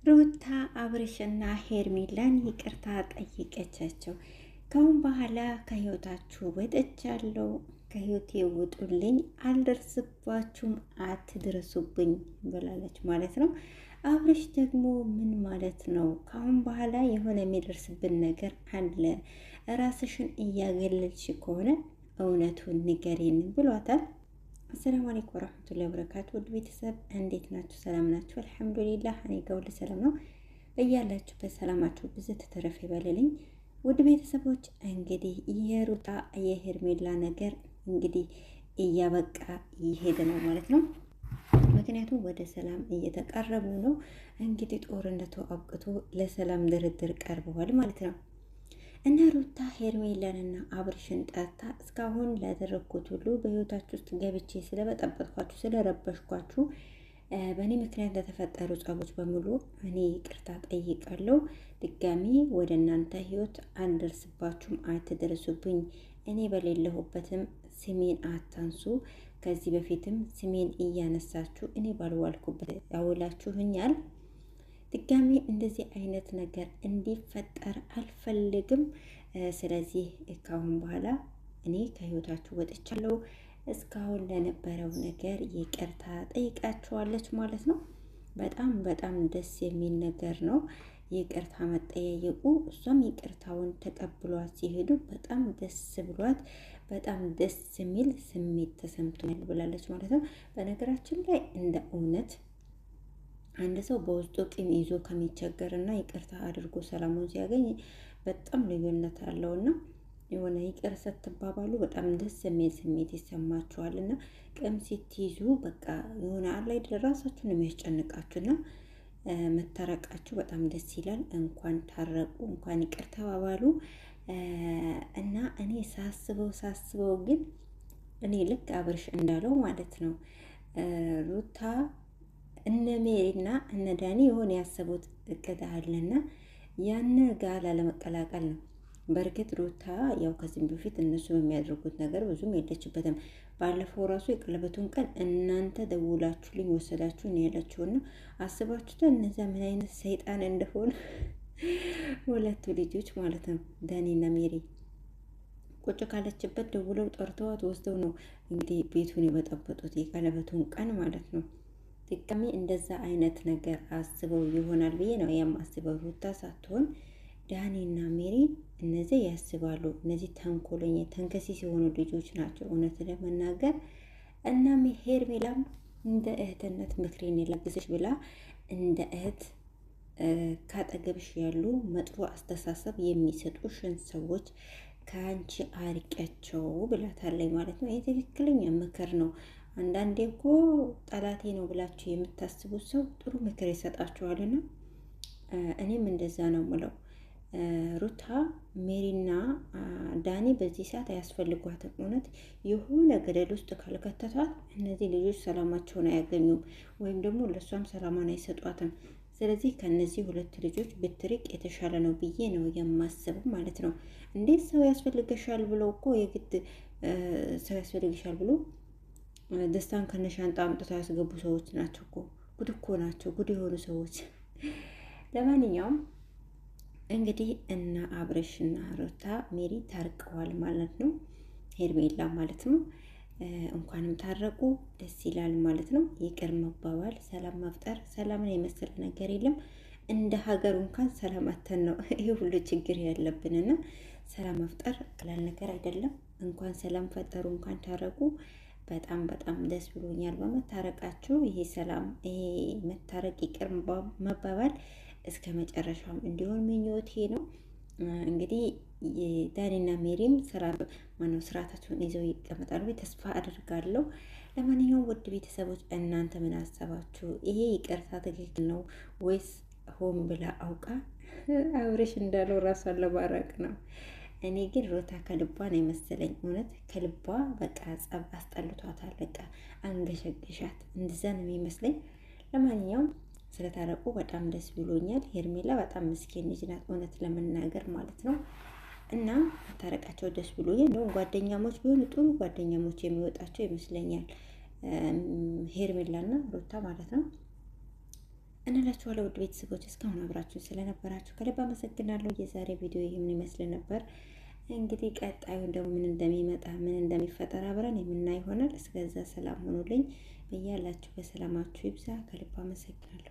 ሩታ አብርሽና ሄርሜላን ይቅርታ ጠይቀቻቸው። ካሁን በኋላ ከህይወታችሁ ወጥቻለሁ፣ ከህይወቴ ውጡልኝ፣ አልደርስባችሁም፣ አትድረሱብኝ ብላለች ማለት ነው። አብርሽ ደግሞ ምን ማለት ነው? ካሁን በኋላ የሆነ የሚደርስብን ነገር አለ፣ ራስሽን እያገለልሽ ከሆነ እውነቱን ንገሪን ብሏታል። አሰላሙ አለይኩም ወራህመቱላሂ ወበረካቱ። ውድ ቤተሰብ እንዴት ናችሁ? ሰላም ናችሁ? አልሐምዱሊላህ እኔ ጋር ሁሉ ሰላም ነው። እያላችሁበት ሰላማችሁ ብዙ ተተረፈ ይበልልኝ። ውድ ቤተሰቦች እንግዲህ የሩታ የሄርሜላ ነገር እንግዲህ እያበቃ እየሄደ ነው ማለት ነው። ምክንያቱም ወደ ሰላም እየተቃረቡ ነው። እንግዲህ ጦርነቱ አብቅቶ ለሰላም ድርድር ቀርበዋል ማለት ነው። እና ሩታ ሄርሜላንና አብርሽን ጠርታ እስካሁን ላደረግኩት ሁሉ በህይወታችሁ ውስጥ ገብቼ ስለበጠበጥኳችሁ፣ ስለረበሽኳችሁ፣ በእኔ ምክንያት ለተፈጠሩ ጸቦች በሙሉ እኔ ይቅርታ ጠይቃለሁ። ድጋሚ ወደ እናንተ ህይወት አልደርስባችሁም፣ አትደርሱብኝ። እኔ በሌለሁበትም ስሜን አታንሱ። ከዚህ በፊትም ስሜን እያነሳችሁ እኔ ባልዋልኩበት ያውላችሁኛል። ድጋሚ እንደዚህ አይነት ነገር እንዲፈጠር አልፈልግም። ስለዚህ ካሁን በኋላ እኔ ከህይወታችሁ ወጥቻለሁ። እስካሁን ለነበረው ነገር ይቅርታ ጠይቃችኋለች ማለት ነው። በጣም በጣም ደስ የሚል ነገር ነው ይቅርታ መጠያየቁ። እሷም ይቅርታውን ተቀብሏት ሲሄዱ በጣም ደስ ብሏት፣ በጣም ደስ የሚል ስሜት ተሰምቶኛል ብላለች ማለት ነው። በነገራችን ላይ እንደ እውነት አንድ ሰው በውስጡ ቂም ይዞ ከሚቸገር እና ይቅርታ አድርጎ ሰላሙን ሲያገኝ በጣም ልዩነት አለው እና የሆነ ይቅር ስትባባሉ በጣም ደስ የሚል ስሜት ይሰማችኋል። እና ቂም ስትይዙ በቃ የሆነ አለ አይደል ራሳችሁን የሚያስጨንቃችሁና መታረቃችሁ በጣም ደስ ይላል። እንኳን ታረቁ፣ እንኳን ይቅር ተባባሉ። እና እኔ ሳስበው ግን እኔ ልክ አብርሽ እንዳለው ማለት ነው ሩታ እነ ሜሪና እነ ዳኒ የሆነ ያሰቡት እቅድ አለና ያን ጋር ላለመቀላቀል ነው። በእርግጥ ሩታ ያው ከዚህም በፊት እነሱ በሚያደርጉት ነገር ብዙም የለችበትም። ባለፈው ራሱ የቀለበቱን ቀን እናንተ ደውላችሁልኝ ወሰዳችሁ ነው ያለችውና አስባችሁት እነዚያ ምን አይነት ሰይጣን እንደሆነ ሁለቱ ልጆች ማለት ነው ዳኒና ሜሪ ቁጭ ካለችበት ደውለው ጠርተዋት ወስደው ነው እንግዲህ ቤቱን የበጠበጡት የቀለበቱን ቀን ማለት ነው። ድጋሚ እንደዛ አይነት ነገር አስበው ይሆናል ብዬ ነው የማስበው። ሩታ ሳትሆን ዳኒና ሜሪ እነዚህ ያስባሉ። እነዚህ ተንኮለኛ ተንከሲስ የሆኑ ልጆች ናቸው እውነት ለመናገር። እናም ሄርሜላም እንደ እህትነት ምክሬን የለግስሽ ብላ እንደ እህት ካጠገብሽ ያሉ መጥፎ አስተሳሰብ የሚሰጡሽን ሰዎች ከአንቺ አርቂያቸው ብላታለኝ ማለት ነው። ይህ ትክክለኛ ምክር ነው። አንዳንዴ እኮ ጠላቴ ነው ብላችሁ የምታስቡት ሰው ጥሩ ምክር ይሰጣችኋልና እኔም እንደዛ ነው ምለው። ሩታ ሜሪና ዳኒ በዚህ ሰዓት አያስፈልጓትም። እውነት የሆነ ገደል ውስጥ ካልከተቷት እነዚህ ልጆች ሰላማቸውን አያገኙም፣ ወይም ደግሞ ለእሷም ሰላማን አይሰጧትም። ስለዚህ ከነዚህ ሁለት ልጆች ብትርቅ የተሻለ ነው ብዬ ነው የማስበው ማለት ነው። እንዴት ሰው ያስፈልገሻል ብሎ እኮ የግድ ሰው ያስፈልግሻል ብሎ ደስታን ከነሻንጣ አምጥተው ያስገቡ ሰዎች ናቸው እኮ። ጉድ እኮ ናቸው፣ ጉድ የሆኑ ሰዎች። ለማንኛውም እንግዲህ እና አብርሽና ሩታ ሜሪ ታርቀዋል ማለት ነው። ሄርሜላ ማለት ነው። እንኳንም ታረቁ፣ ደስ ይላል ማለት ነው። ይቅር መባባል፣ ሰላም መፍጠር፣ ሰላምን የመሰለ ነገር የለም። እንደ ሀገሩ እንኳን ሰላም አተን ነው ይሄ ሁሉ ችግር ያለብንና ሰላም መፍጠር ቀላል ነገር አይደለም። እንኳን ሰላም ፈጠሩ፣ እንኳን ታረቁ። በጣም በጣም ደስ ብሎኛል በመታረቃችሁ። ይሄ ሰላም፣ ይሄ መታረቅ፣ ይቅር መባባል እስከ መጨረሻም እንዲሆን ምኞቴ ነው። እንግዲህ ዳኒና ሜሪም ስርዓታቸውን ይዘው ይቀመጣሉ ተስፋ አድርጋለሁ። ለማንኛውም ውድ ቤተሰቦች እናንተ ምን አሰባችሁ? ይሄ ይቅርታ ትክክል ነው ወይስ ሆን ብላ አውቃ አብርሽ እንዳለው ራሷን ለማራቅ ነው? እኔ ግን ሩታ ከልቧ ነው የመሰለኝ። እውነት ከልቧ በቃ ጸብ አስጠልቷታል። በቃ አንገሸገሻት፣ እንደዛ ነው የሚመስለኝ። ለማንኛውም ስለታረቁ በጣም ደስ ብሎኛል። ሄርሜላ በጣም ምስኪን ልጅ ናት እውነት ለመናገር ማለት ነው። እና መታረቃቸው ደስ ብሎኛል። እንደውም ጓደኛሞች ቢሆኑ ጥሩ ጓደኛሞች የሚወጣቸው ይመስለኛል ሄርሜላና ሩታ ማለት ነው። እንላችኋለሁ። ውድ ቤተሰቦች እስካሁን አብራችሁ ስለነበራችሁ ከልብ አመሰግናለሁ። የዛሬ ቪዲዮ ይህን ይመስል ነበር። እንግዲህ ቀጣዩን ደግሞ ምን እንደሚመጣ ምን እንደሚፈጠር አብረን የምናይ ይሆናል። እስከዛ ሰላም ሆኑልኝ። በያላችሁ በሰላማችሁ ይብዛ። ከልብ አመሰግናለሁ።